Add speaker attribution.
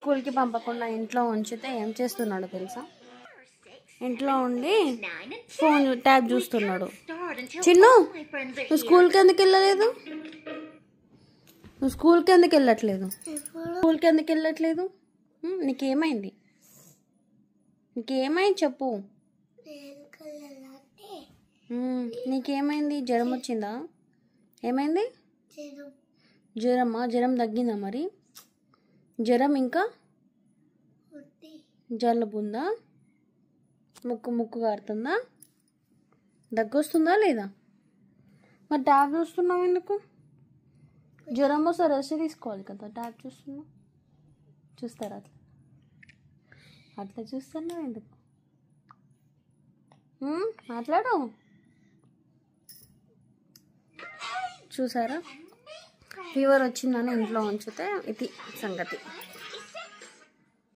Speaker 1: స్కూల్కి పంపకుండా ఇంట్లో ఉంచితే ఏం చేస్తున్నాడు తెలుసా? ఇంట్లో ఉండి ఫోన్ ట్యాబ్ చూస్తున్నాడు. చిన్ను, నువ్వు స్కూల్కి ఎందుకు వెళ్ళలేదు? నువ్వు స్కూల్కి ఎందుకు వెళ్ళట్లేదు? స్కూల్కి ఎందుకు వెళ్ళట్లేదు? నీకేమైంది? నీకేమైంది చెప్పు. నీకేమైంది? జ్వరం వచ్చిందా? ఏమైంది? జ్వరమా? జ్వరం తగ్గిందా మరి? జ్వరం ఇంకా జలుబు ఉందా? ముక్కు కారుతుందా? దగ్గు వస్తుందా లేదా? మరి ట్యాబ్ చూస్తున్నావు ఎందుకు? జ్వరం వస్తే రెస్ట్ తీసుకోవాలి కదా. ట్యాబ్ చూస్తున్నావు. చూస్తారా అట్లా చూస్తున్నావు ఎందుకు? మాట్లాడు. చూసారా, ఫీవర్ వచ్చిందని ఇంట్లో ఉంచితే ఇది సంగతి.